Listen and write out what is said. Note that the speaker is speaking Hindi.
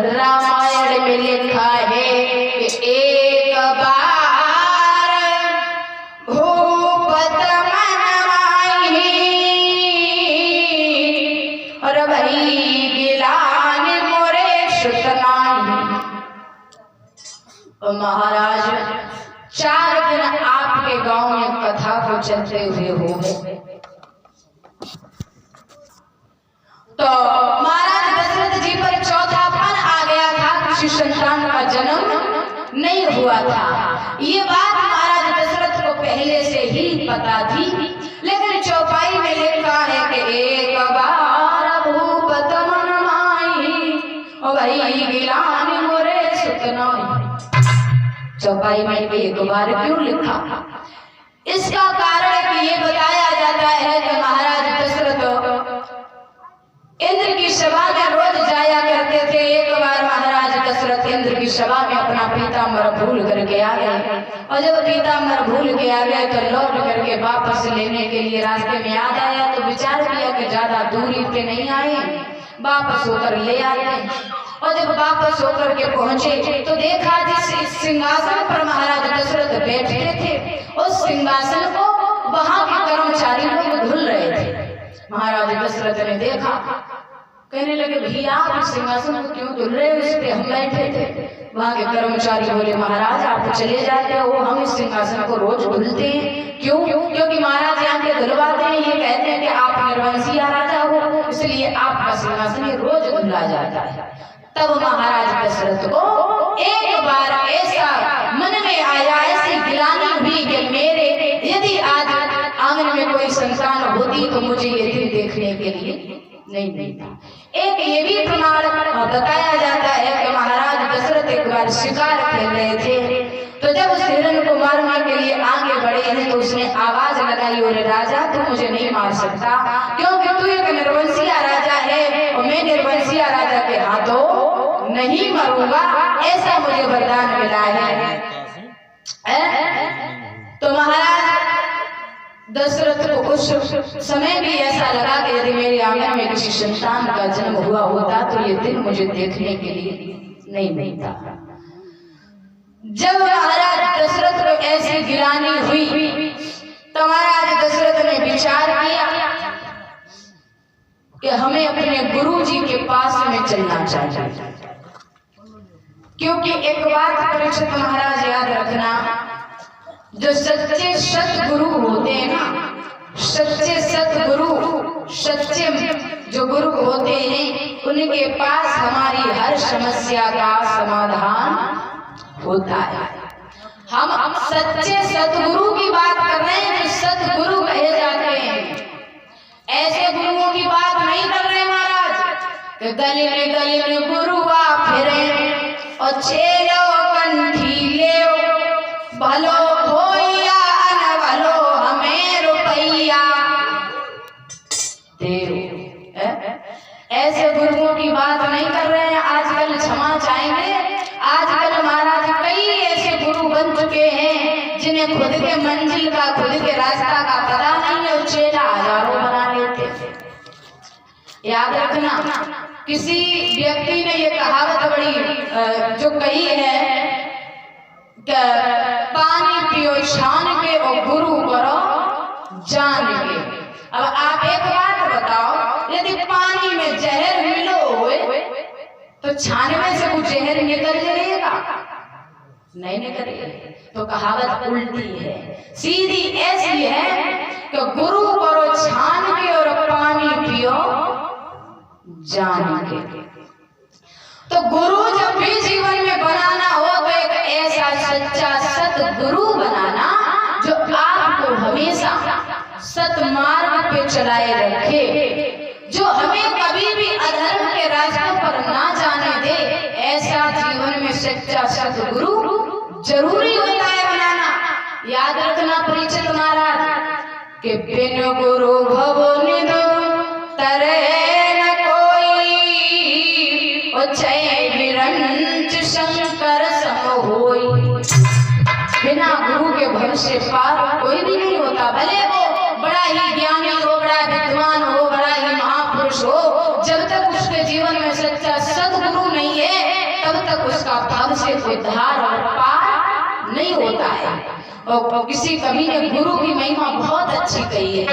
रामायण में लिखा है कि एक बार भूपत मन माही और भाई गिलान मोरे सुतनाई। महाराज 4 दिन आपके गांव में कथा को चलते हुए हो गए तो महाराज दशरथ जी पर चौथा पन आ गया था, किसी संतान का जन्म नहीं हुआ था। ये बात महाराज दशरथ को पहले से ही पता थी, लेकिन चौपाई में लिखा है कि एक बार भूपत मन माही और भाई गिलान मोरे सुतनाई। चौपाई में एक बार क्यों लिखा? इसका कारण कि ये बताया जाता है कि महाराज दशरथ इंद्र की सभा में रोज जाया करते थे। एक बार महाराज दशरथ इंद्र की सभा में अपना पीताम्बर भूल करके आ गए और जब पीताम्बर भूल के आ गए तो लौट करके वापस लेने के लिए रास्ते में याद आया तो विचार किया कि ज्यादा दूरी पे नहीं आए, वापस होकर ले आते। और जब वापस होकर के पहुंचे तो देखा जिस सिंहासन पर महाराज दशरथ बैठते थे उस सिंहासन को वहां के कर्मचारी लोग धुल रहे थे। महाराज दशरथ ने देखा, कहने लगे भैया आप इस सिंहासन को क्यों धुल रहे हो, इस पे हम बैठे थे। वहां के कर्मचारी बोले महाराज आप चले जाते हो, हम इस सिंहासन को रोज धुलते हैं। क्यों? क्योंकि महाराज यहाँ के धुलवाते हैं, ये कहते हैं कि आप निर्वंशीय राजा हो, इसलिए आपका सिंहासन रोज धुला जाता है। तब महाराज दशरथ को एक बार ऐसा मन में आया, ऐसी गिलानी हुई कि मेरे यदि आज आंगन में कोई संतान होती तो मुझे ये दिन देखने के लिए नहीं मिलता। एक ये भी प्रमाण बताया जाता है कि महाराज दशरथ एक बार शिकार खेल रहे थे तो जब उस हिरण को मारने के लिए आगे बढ़े हैं तो उसने आवाज लगाई, और राजा तू मुझे नहीं मार सकता क्योंकि तू एक निर्वंशीय राजा है और मैं निर्वंशीय राजा के हाथों नहीं मरूंगा, ऐसा मुझे वरदान मिला है। तो महाराज दशरथ को उस समय भी ऐसा लगा कि यदि मेरे आंगन में किसी संतान का जन्म हुआ होता तो ये दिन मुझे देखने के लिए नहीं मिलता। जब महाराज दशरथ को ऐसी गिलानी हुई तो महाराज दशरथ ने विचार किया कि हमें अपने गुरु जी के पास में चलना चाहिए। क्योंकि एक बात परीक्षित महाराज याद रखना, जो सच्चे सतगुरु होते हैं ना, सच्चे सतगुरु, सच्चे जो गुरु होते हैं उनके पास हमारी हर समस्या का समाधान होता है। हम सच्चे सतगुरु की बात कर रहे हैं, जो सतगुरु कहे जाते हैं, ऐसे गुरुओं की बात नहीं कर रहे महाराज। गली में गुरु आ फिरे और चेलो कंठी ले भलो होया न भलो हमें रुपैया तेरो। ऐसे गुरुओं की बात नहीं कर रहे हैं। आजकल क्षमा चाहेंगे, आजकल महाराज कई ऐसे गुरु बन चुके हैं जिन्हें खुद के मंजिल का, खुद के रास्ता का पता नहीं है, चेला हजारों बना लेते थे। याद रखना, किसी व्यक्ति ने ये कहावत बड़ी जो कही है कि पानी पियो छान के और गुरु करो जान के। अब आप एक बात बताओ, यदि पानी में जहर मिलो हुए तो छानने से कुछ जहर निकल जाएगा? नहीं निकलेगा। तो कहावत उल्टी है, सीधी ऐसी है कि गुरु करो छान के और पानी पियो जान के। तो गुरु जब भी जीवन में बनाना हो तो एक ऐसा सच्चा सतगुरु बनाना जो आपको हमेशा सतमार्ग पे चलाए रखे, जो हमें कभी भी अधर्म के रास्ते पर ना जाने दे। ऐसा जीवन में सच्चा सतगुरु जरूरी होता है बनाना। याद रखना परीक्षित महाराज के बिन गुरु भव निधु तरे न कोई, उच्चय विरंच शंकर सम होई। बिना गुरु के भरोसे पार कोई भी नहीं होता, भले वो बड़ा ही ज्ञानी हो, बड़ा विद्वान हो, बड़ा ही महापुरुष हो, जब तक उसके जीवन में सच्चा सदगुरु नहीं है तब तक उसका भव से उद्धार और पार नहीं होता है। और किसी कवि ने गुरु की महिमा बहुत अच्छी कही है।